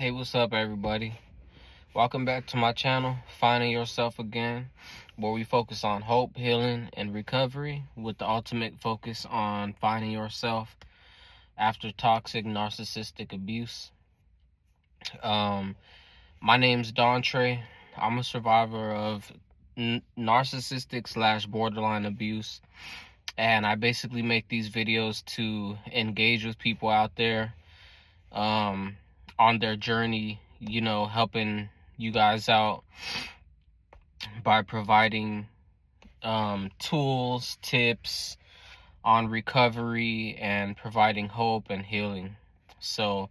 Hey, what's up, everybody? Welcome back to my channel, Finding Yourself Again, where we focus on hope, healing, and recovery with the ultimate focus on finding yourself after toxic narcissistic abuse. My name's Dontre. I'm a survivor of narcissistic / borderline abuse, and I basically make these videos to engage with people out there on their journey, helping you guys out by providing tools, tips on recovery, and providing hope and healing. So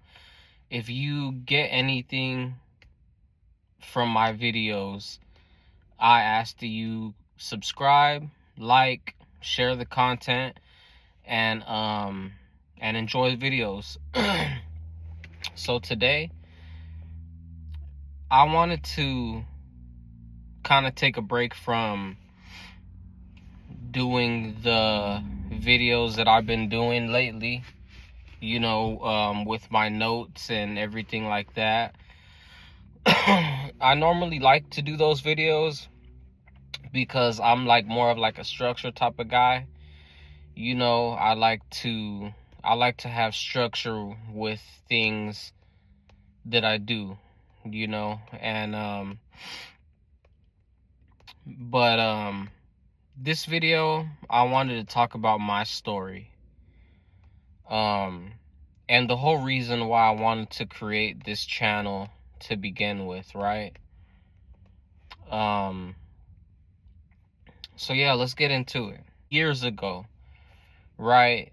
if you get anything from my videos, I ask that you subscribe, like, share the content, and enjoy the videos. So today I wanted to kind of take a break from doing the videos that I've been doing lately, with my notes and everything like that. I normally like to do those videos because I'm like more of like a structure type of guy. I like to have structure with things that I do, and this video I wanted to talk about my story, and the whole reason why I wanted to create this channel to begin with, right? So yeah, let's get into it. Years ago, right?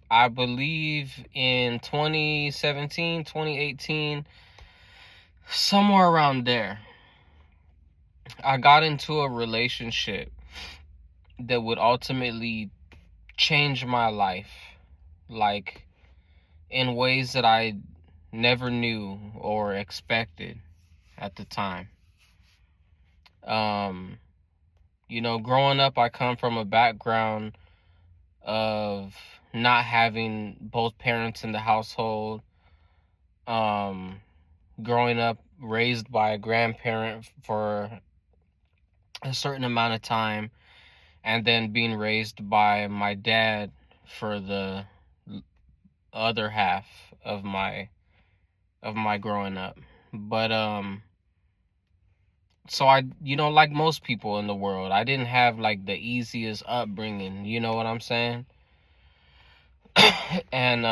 I believe in 2017, 2018, somewhere around there, I got into a relationship that would ultimately change my life, like in ways that I never knew or expected at the time. Growing up, I come from a background of not having both parents in the household. Growing up raised by a grandparent for a certain amount of time, and then being raised by my dad for the other half of my growing up. But so I, like most people in the world, I didn't have like the easiest upbringing, you know what I'm saying? And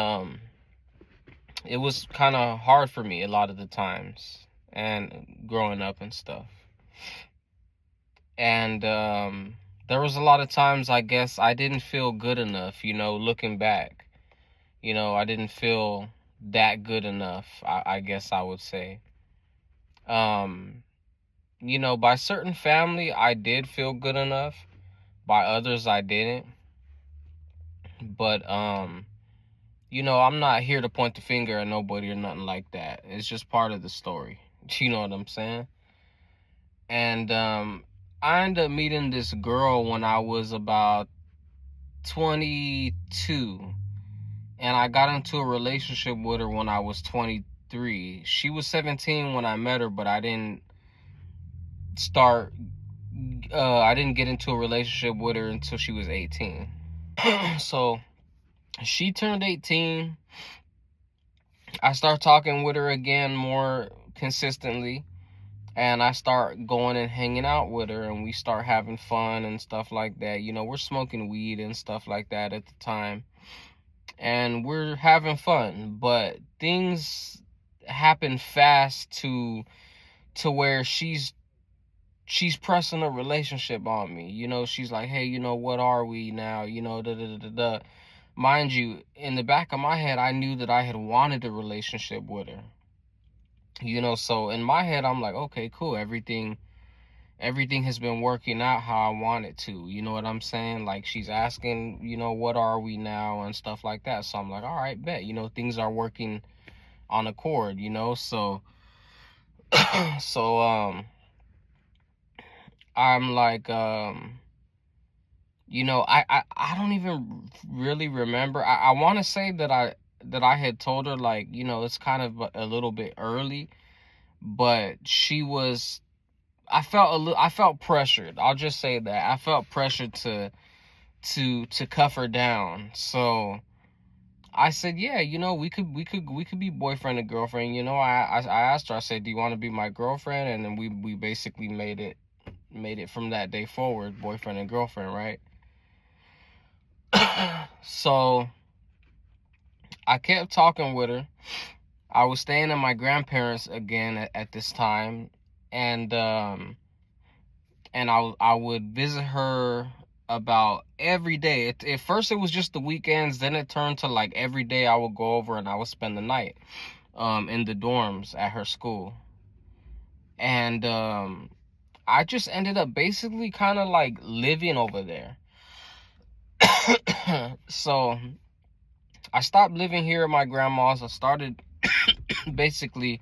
it was kind of hard for me a lot of the times, and growing up and stuff. And there was a lot of times, I guess, I didn't feel good enough, looking back. I didn't feel that good enough, I guess I would say. By certain family, I did feel good enough. By others, I didn't. But, I'm not here to point the finger at nobody or nothing like that. It's just part of the story. You know what I'm saying? And, I ended up meeting this girl when I was about 22. And I got into a relationship with her when I was 23. She was 17 when I met her, but I didn't get into a relationship with her until she was 18. So she turned 18. I start talking with her again more consistently, and I start going and hanging out with her, and we start having fun and stuff like that. We're smoking weed and stuff like that at the time, and we're having fun, but things happen fast to where she's pressing a relationship on me. She's like, hey, what are we now? Da. Mind you, in the back of my head, I knew that I had wanted a relationship with her. So in my head, I'm like, okay, cool. Everything has been working out how I want it to. You know what I'm saying? Like, she's asking, what are we now and stuff like that. So I'm like, all right, bet. Things are working on accord, so so I'm like, I don't even really remember. I want to say that that I had told her, like, you know, it's kind of a little bit early, but I felt pressured. I'll just say that. I felt pressured to cuff her down. So I said, yeah, you know, we could be boyfriend and girlfriend. You know, I asked her, I said, do you want to be my girlfriend? And then we basically made it from that day forward, boyfriend and girlfriend, right? So I kept talking with her. I was staying at my grandparents again at this time, and I would visit her about every day. At first it was just the weekends, then it turned to like every day I would go over and I would spend the night in the dorms at her school. And I just ended up basically kind of like living over there. So I stopped living here at my grandma's. I started basically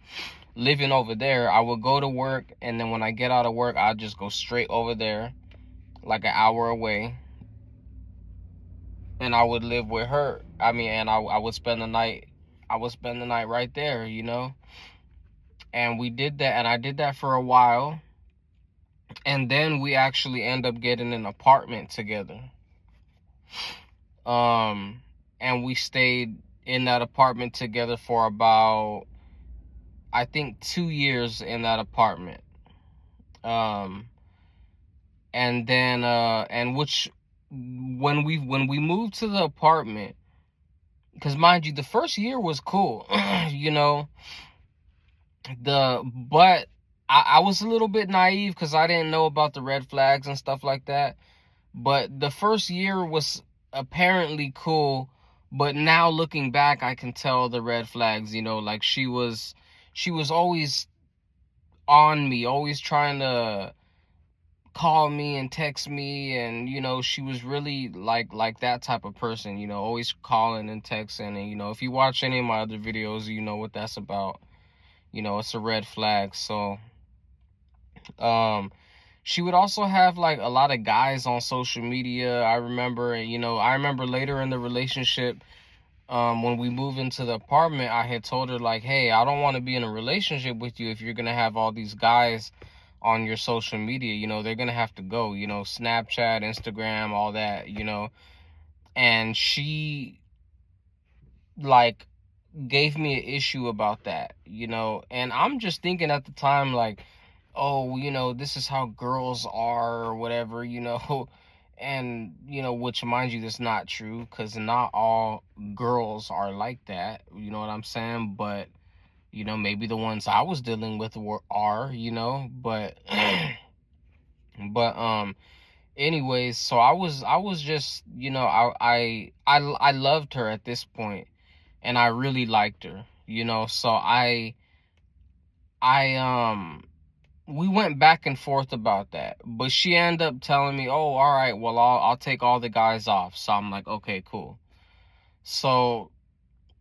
living over there. I would go to work, and then when I get out of work, I'd just go straight over there, like an hour away, and I would live with her. I mean, and I would spend the night. I would spend the night right there, you know. And we did that, and I did that for a while, and then we actually end up getting an apartment together. And we stayed in that apartment together for about, I think, 2 years in that apartment. And then and which when we moved to the apartment, because mind you, the first year was cool. You know, but I was a little bit naive because I didn't know about the red flags and stuff like that. But the first year was apparently cool, but now looking back, I can tell the red flags. You know, like she was always on me, always trying to call me and text me, and you know, she was really like that type of person, you know, always calling and texting. And you know, if you watch any of my other videos, you know what that's about. You know, it's a red flag. So she would also have like a lot of guys on social media. I remember, you know, I remember later in the relationship, when we moved into the apartment, I had told her like, hey, I don't want to be in a relationship with you if you're gonna have all these guys on your social media. You know, they're gonna have to go, you know, Snapchat, Instagram, all that, you know. And she like gave me an issue about that, you know. And I'm just thinking at the time like, oh, you know, this is how girls are or whatever, you know. And you know, which, mind you, that's not true, because not all girls are like that, you know what I'm saying? But you know, maybe the ones I was dealing with are, you know. But but anyways, so I was just, you know, I loved her at this point, and I really liked her, you know. So I we went back and forth about that, but she ended up telling me, oh, all right, well, I'll take all the guys off. So I'm like, okay, cool. So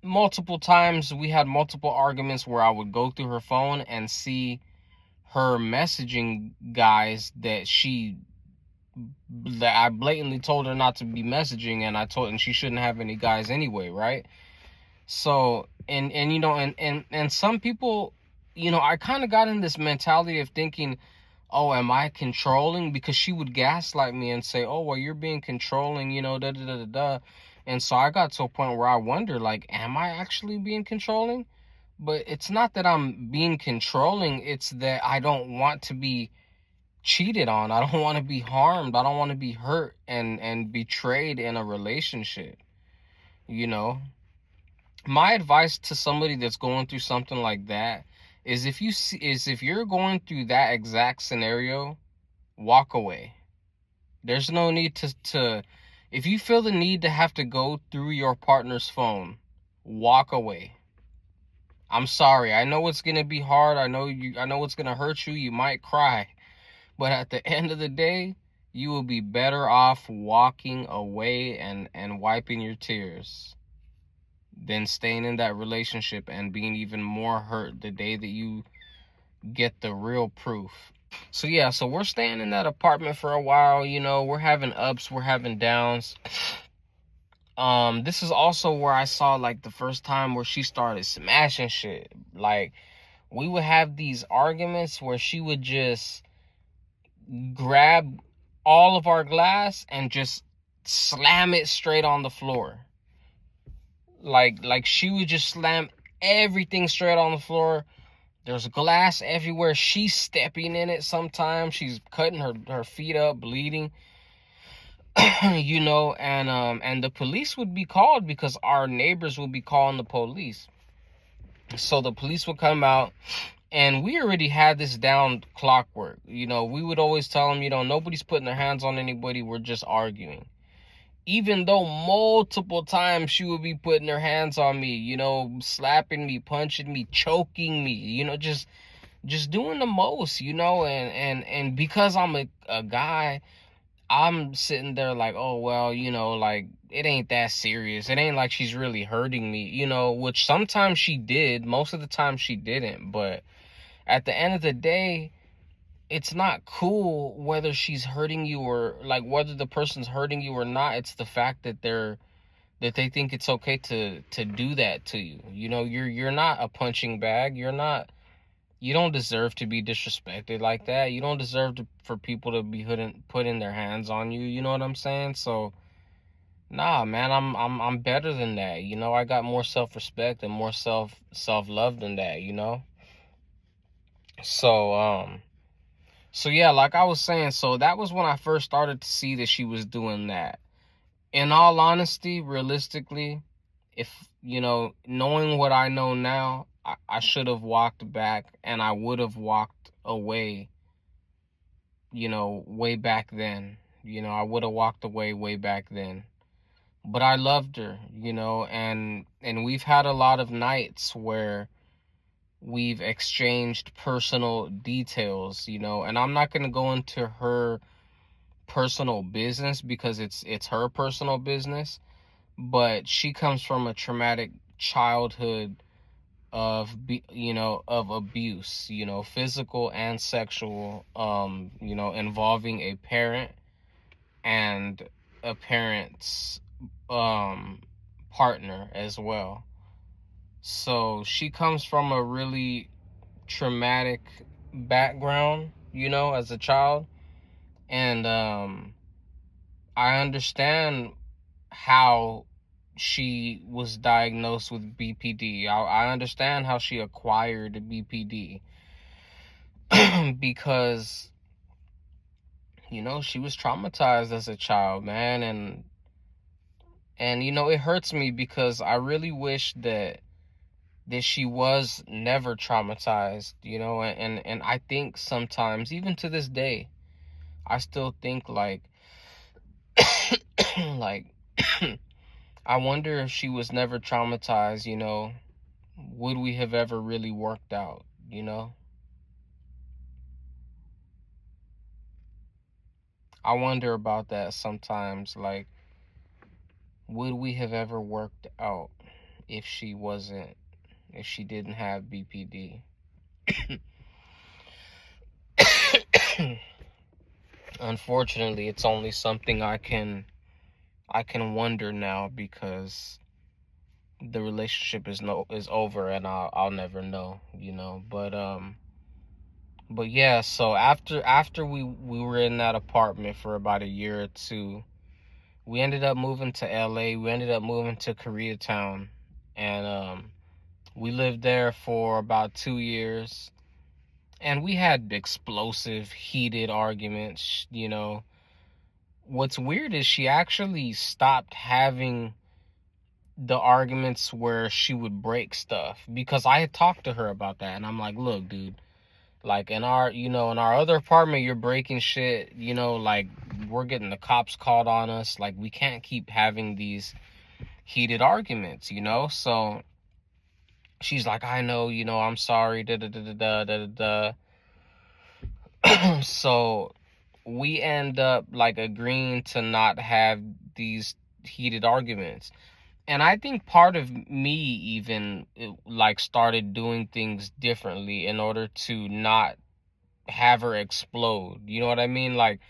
multiple times we had multiple arguments where I would go through her phone and see her messaging guys that I blatantly told her not to be messaging, and she shouldn't have any guys anyway, right? So and you know, and some people, you know, I kind of got in this mentality of thinking, oh, am I controlling? Because she would gaslight me and say, oh, well, you're being controlling, you know, da da da da da. And so I got to a point where I wonder, like, am I actually being controlling? But it's not that I'm being controlling, it's that I don't want to be cheated on. I don't want to be harmed. I don't want to be hurt and betrayed in a relationship, you know. My advice to somebody that's going through something like that is, if you're going through that exact scenario, walk away. There's no need to if you feel the need to have to go through your partner's phone, walk away. I'm sorry. I know it's going to be hard. I know it's going to hurt you. You might cry. But at the end of the day, you will be better off walking away and wiping your tears than staying in that relationship and being even more hurt the day that you get the real proof. So yeah, so we're staying in that apartment for a while, you know, we're having ups, we're having downs. This is also where I saw like the first time where she started smashing shit. Like, we would have these arguments where she would just grab all of our glass and just slam it straight on the floor. Like she would just slam everything straight on the floor. There's glass everywhere. She's stepping in it sometimes. She's cutting her feet up, bleeding. And the police would be called because our neighbors would be calling the police. So the police would come out, and we already had this down clockwork. We would always tell them, nobody's putting their hands on anybody. We're just arguing. Even though multiple times she would be putting her hands on me, slapping me, punching me, choking me, just doing the most, and because I'm a guy, I'm sitting there like, oh, well, like, it ain't that serious. It ain't like she's really hurting me, which sometimes she did. Most of the time she didn't. But at the end of the day, it's not cool whether she's hurting you or, like, whether the person's hurting you or not. It's the fact that they think it's okay to do that to you. You're not a punching bag. You don't deserve to be disrespected like that. You don't deserve for people to be putting their hands on you. You know what I'm saying? So, nah, man, I'm better than that. I got more self-respect and more self-love than that. So yeah, like I was saying, so that was when I first started to see that she was doing that. In all honesty, realistically, if, knowing what I know now, I should have walked back, and I would have walked away, way back then. I would have walked away way back then. But I loved her, and we've had a lot of nights where we've exchanged personal details, and I'm not going to go into her personal business because it's her personal business, but she comes from a traumatic childhood of abuse, physical and sexual, involving a parent and a parent's partner as well. So she comes from a really traumatic background, as a child. And I understand how she was diagnosed with BPD. I understand how she acquired BPD because, she was traumatized as a child, man. And it hurts me because I really wish that she was never traumatized, and I think sometimes, even to this day, I still think like like I wonder if she was never traumatized, would we have ever really worked out, I wonder about that sometimes, like, would we have ever worked out if she didn't have BPD? Unfortunately, it's only something I can wonder now because the relationship is over, and I'll never know, but yeah, so after we were in that apartment for about a year or two, we ended up moving to LA. We ended up moving to Koreatown, and we lived there for about 2 years. And we had explosive, heated arguments, What's weird is she actually stopped having the arguments where she would break stuff, because I had talked to her about that, and I'm like, look, dude, like, in our other apartment, you're breaking shit, like, we're getting the cops called on us. Like, we can't keep having these heated arguments, So she's like, I know, I'm sorry, da da da da da da da. So we end up like agreeing to not have these heated arguments. And I think part of me even like started doing things differently in order to not have her explode. You know what I mean? Like,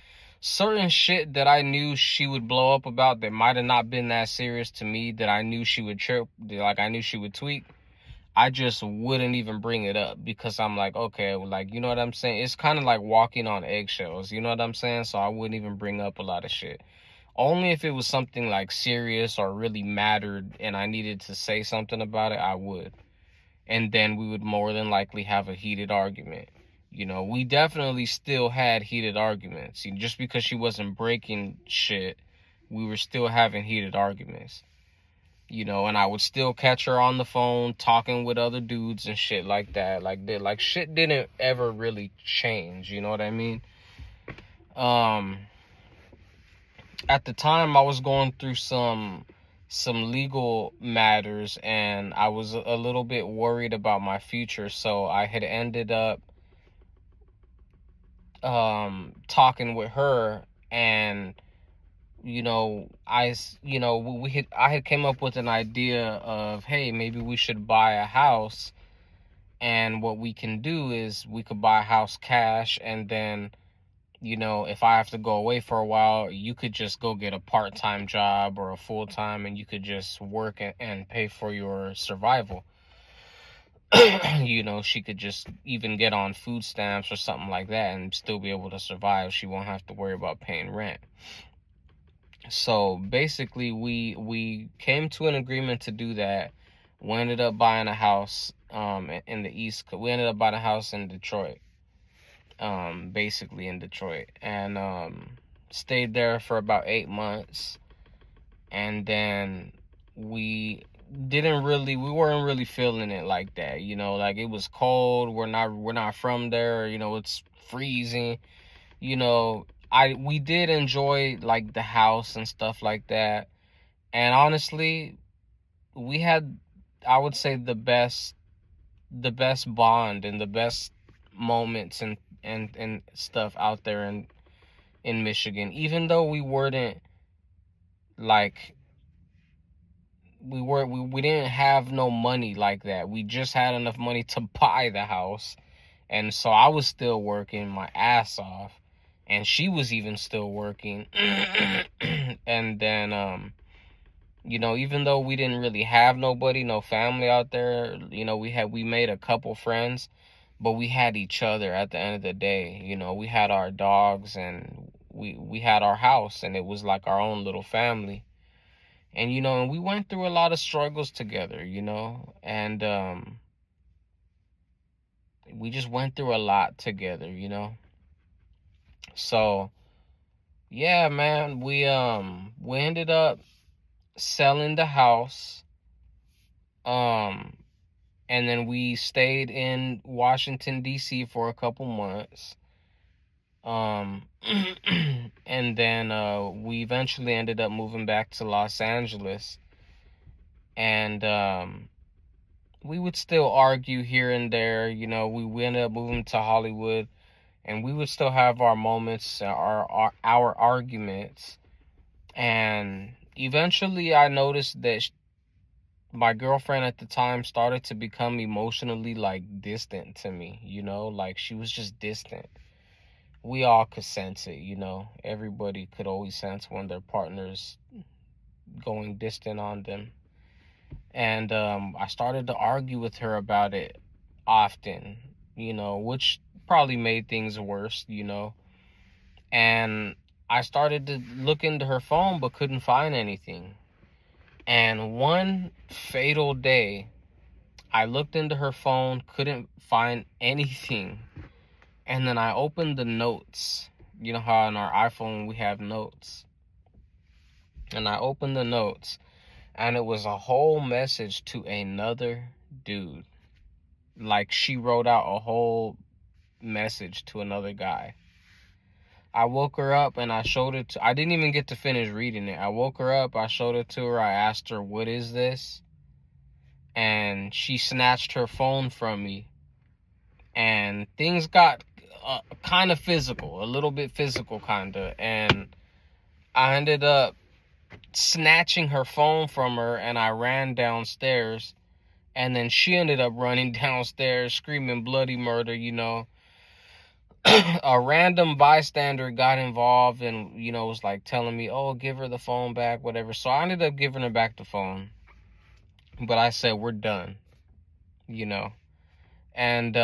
certain shit that I knew she would blow up about that might have not been that serious to me, that I knew she would trip, like I knew she would tweak, I just wouldn't even bring it up, because I'm like, okay, like, you know what I'm saying? It's kind of like walking on eggshells, you know what I'm saying? So I wouldn't even bring up a lot of shit. Only if it was something like serious or really mattered and I needed to say something about it, I would. And then we would more than likely have a heated argument. You know, we definitely still had heated arguments. Just because she wasn't breaking shit, we were still having heated arguments. You know, and I would still catch her on the phone talking with other dudes and shit like that. Like shit didn't ever really change, you know what I mean? At the time I was going through some legal matters, and I was a little bit worried about my future, so I had ended up talking with her, and I had came up with an idea of, hey, maybe we should buy a house, and what we can do is we could buy a house cash, and then if I have to go away for a while, you could just go get a part-time job or a full-time, and you could just work and pay for your survival. She could just even get on food stamps or something like that and still be able to survive. She won't have to worry about paying rent. So basically, we came to an agreement to do that. We ended up buying a house in the East. We ended up buying a house in Detroit. Basically in Detroit, and stayed there for about 8 months, and then we weren't really feeling it like that, like it was cold. We're not from there, it's freezing. We did enjoy like the house and stuff like that, and honestly, we had, I would say, the best bond and the best moments and stuff out there in Michigan. Even though we weren't like we didn't have no money like that. We just had enough money to buy the house. And so I was still working my ass off, and she was even still working. And then even though we didn't really have nobody, no family out there, we made a couple friends, but we had each other at the end of the day. We had our dogs, and we had our house, and it was like our own little family. And and we went through a lot of struggles together, and we just went through a lot together, So yeah, man, we ended up selling the house, and then we stayed in Washington D.C. for a couple months, and then we eventually ended up moving back to Los Angeles, and we would still argue here and there. We ended up moving to Hollywood, and we would still have our moments, our arguments. And eventually I noticed that my girlfriend at the time started to become emotionally like distant to me, like she was just distant. We all could sense it, everybody could always sense when their partner's going distant on them. And I started to argue with her about it often, which probably made things worse, and I started to look into her phone but couldn't find anything. And one fatal day, I looked into her phone, couldn't find anything. And then I opened the notes. You know how on our iPhone we have notes. And I opened the notes, and it was a whole message to another dude. Like, she wrote out a whole message to another guy. I woke her up and I showed it to, I didn't even get to finish reading it. I woke her up, I showed it to her, I asked her, what is this? And she snatched her phone from me. And things got kind of physical, a little bit physical kind of. And I ended up snatching her phone from her, and I ran downstairs. And then she ended up running downstairs screaming bloody murder, a random bystander got involved and, was like telling me, oh, give her the phone back, whatever. So I ended up giving her back the phone. But I said, we're done, you know. And,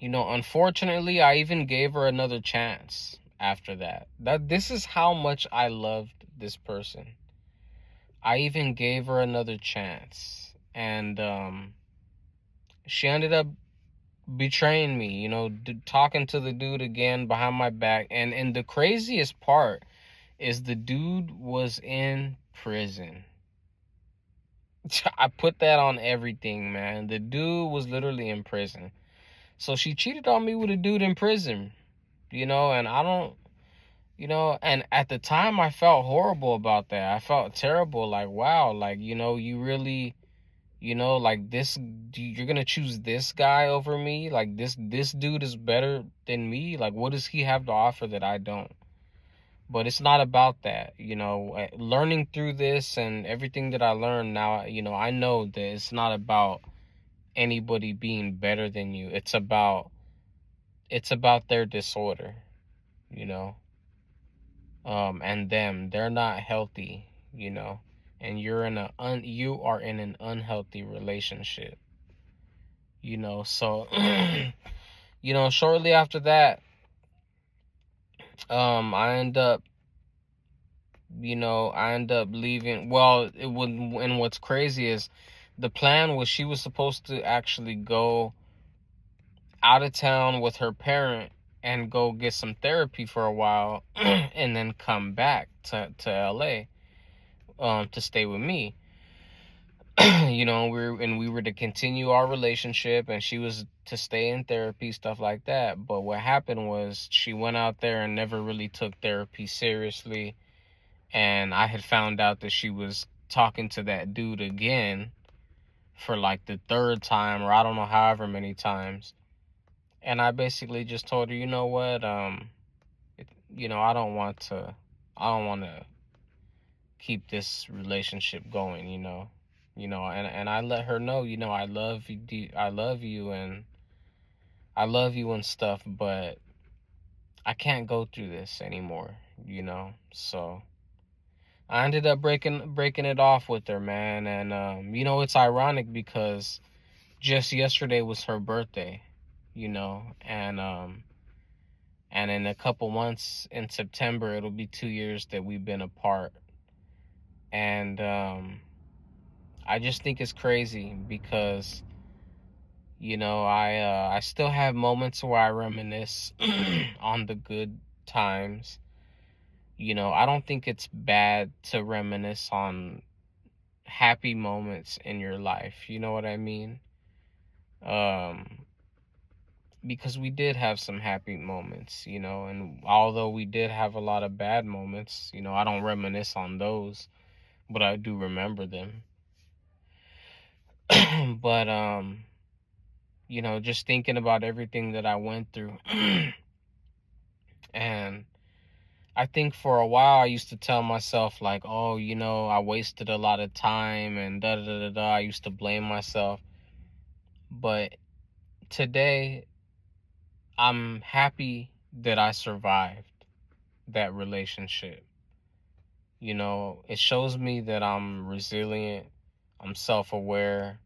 unfortunately, I even gave her another chance after that. This is how much I loved this person. I even gave her another chance. And, she ended up betraying me, talking to the dude again behind my back. And the craziest part is the dude was in prison. I put that on everything, man. The dude was literally in prison. So she cheated on me with a dude in prison, and I don't, and at the time I felt horrible about that. I felt terrible. Like, wow, like, you really, like this, you're gonna choose this guy over me? Like this dude is better than me? Like, what does he have to offer that I don't? But it's not about that, learning through this and everything that I learned now, I know that it's not about anybody being better than you. It's about their disorder, and them. They're not healthy, and you are in an unhealthy relationship, so shortly after that, I end up leaving. Well, it would, and what's crazy is the plan was she was supposed to actually go out of town with her parent and go get some therapy for a while and then come back to LA to stay with me. We were to continue our relationship, and she was to stay in therapy, stuff like that. But what happened was she went out there and never really took therapy seriously. And I had found out that she was talking to that dude again for like the third time, or I don't know, however many times. And I basically just told her, you know what, I don't want to keep this relationship going, and I let her know, I love you, and I love you and stuff, but I can't go through this anymore, so I ended up breaking it off with her, man. And it's ironic because just yesterday was her birthday, and in a couple months, in September, it'll be 2 years that we've been apart. And I just think it's crazy because I still have moments where I reminisce on the good times. I don't think it's bad to reminisce on happy moments in your life, you know what I mean? Because we did have some happy moments, and although we did have a lot of bad moments, I don't reminisce on those, but I do remember them. But just thinking about everything that I went through, and I think for a while I used to tell myself like, oh, I wasted a lot of time and da da da da da. I used to blame myself. But today I'm happy that I survived that relationship. It shows me that I'm resilient, I'm self-aware.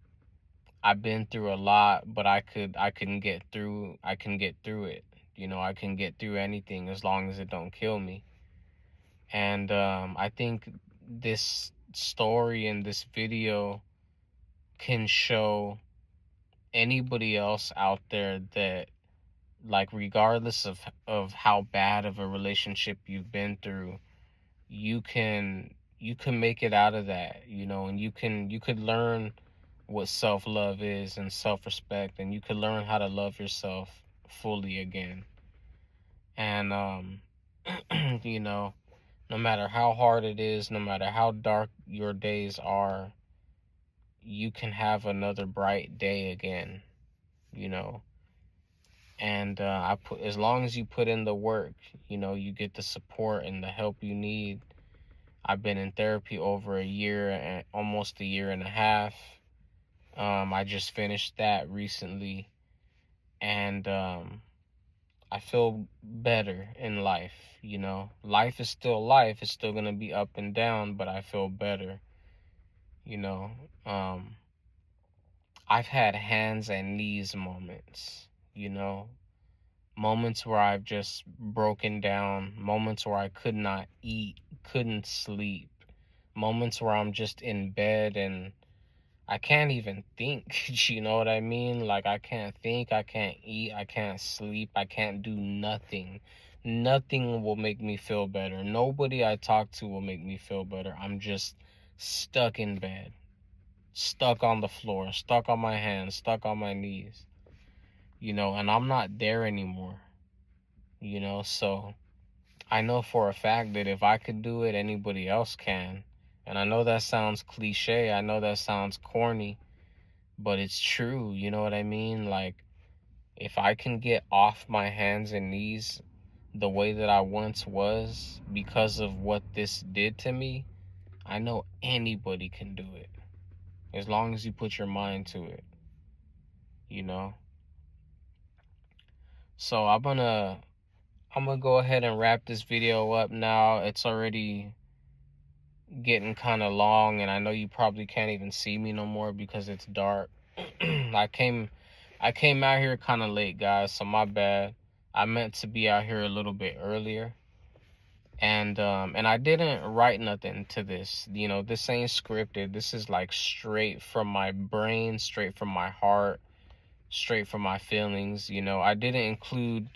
I've been through a lot, but I can get through it. I can get through anything as long as it don't kill me. And I think this story and this video can show anybody else out there that, like, regardless of how bad of a relationship you've been through, you can make it out of that, and you could learn what self-love is and self-respect, and you could learn how to love yourself fully again. And no matter how hard it is, no matter how dark your days are, you can have another bright day again, and as long as you put in the work, you get the support and the help you need. I've been in therapy over a year and almost a year and a half. I just finished that recently, and I feel better in life, you know. Life is still life. It's still going to be up and down, but I feel better, you know. I've had hands and knees moments, you know. Moments where I've just broken down, moments where I could not eat, couldn't sleep, moments where I'm just in bed and I can't even think, you know what I mean? Like, I can't think, I can't eat, I can't sleep, I can't do nothing. Nothing will make me feel better. Nobody I talk to will make me feel better. I'm just stuck in bed, stuck on the floor, stuck on my hands, stuck on my knees, you know, and I'm not there anymore, you know, so I know for a fact that if I could do it, anybody else can. And I know that sounds cliche, I know that sounds corny, but it's true, you know what I mean? Like, if I can get off my hands and knees the way that I once was because of what this did to me, I know anybody can do it. As long as you put your mind to it, you know? So I'm gonna go ahead and wrap this video up now. It's already getting kind of long, and I know you probably can't even see me no more because it's dark. I came out here kind of late, guys, so my bad. I meant to be out here a little bit earlier. And I didn't write nothing to this. You know, this ain't scripted. This is like straight from my brain, straight from my heart, straight from my feelings. You know, I didn't include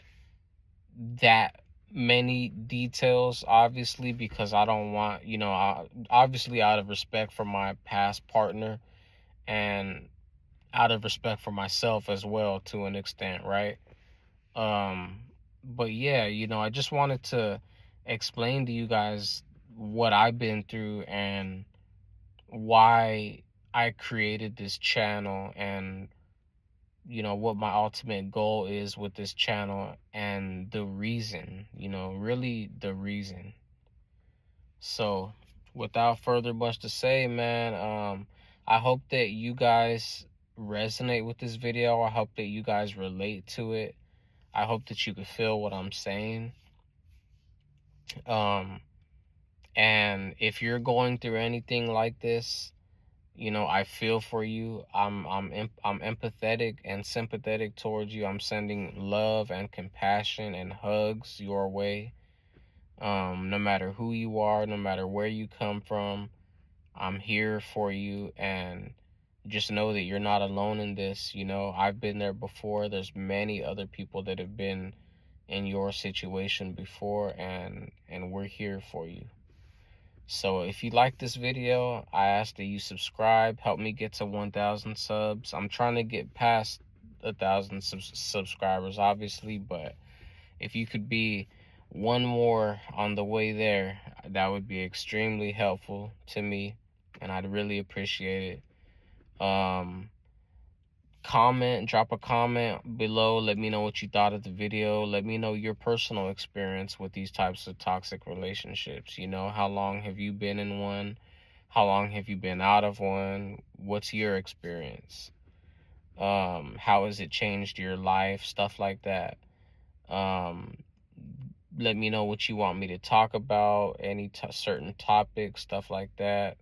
that many details, obviously, because I don't want, you know, obviously out of respect for my past partner and out of respect for myself as well, to an extent, right? But yeah, you know, I just wanted to explain to you guys what I've been through and why I created this channel, and you know what my ultimate goal is with this channel, and the reason, you know, really the reason. So without further much to say, man, I hope that you guys resonate with this video. I hope that you guys relate to it. I hope that you can feel what I'm saying. And if you're going through anything like this, you know, I feel for you. I'm empathetic and sympathetic towards you. I'm sending love and compassion and hugs your way. No matter who you are, no matter where you come from, I'm here for you, and just know that you're not alone in this. You know, I've been there before. There's many other people that have been in your situation before, and we're here for you. So if you like this video, I ask that you subscribe. Help me get to 1,000 subs. I'm trying to get past 1,000 subscribers, obviously, but if you could be one more on the way there, that would be extremely helpful to me, and I'd really appreciate it. Drop a comment below. Let me know what you thought of the video. Let me know your personal experience with these types of toxic relationships. You know, how long have you been in one? How long have you been out of one? What's your experience? How has it changed your life? Stuff like that. Let me know what you want me to talk about, any certain topics, stuff like that.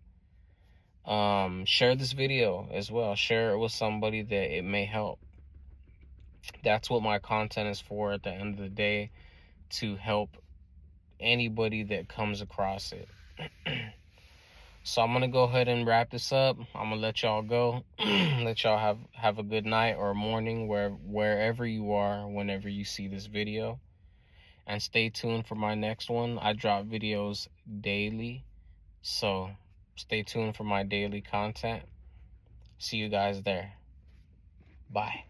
Share this video as well. Share it with somebody that it may help. That's what my content is for at the end of the day, to help anybody that comes across it. So I'm gonna go ahead and wrap this up. I'm gonna let y'all go. Let y'all have a good night or morning wherever you are whenever you see this video. And stay tuned for my next one. I drop videos daily, so stay tuned for my daily content. See you guys there. Bye.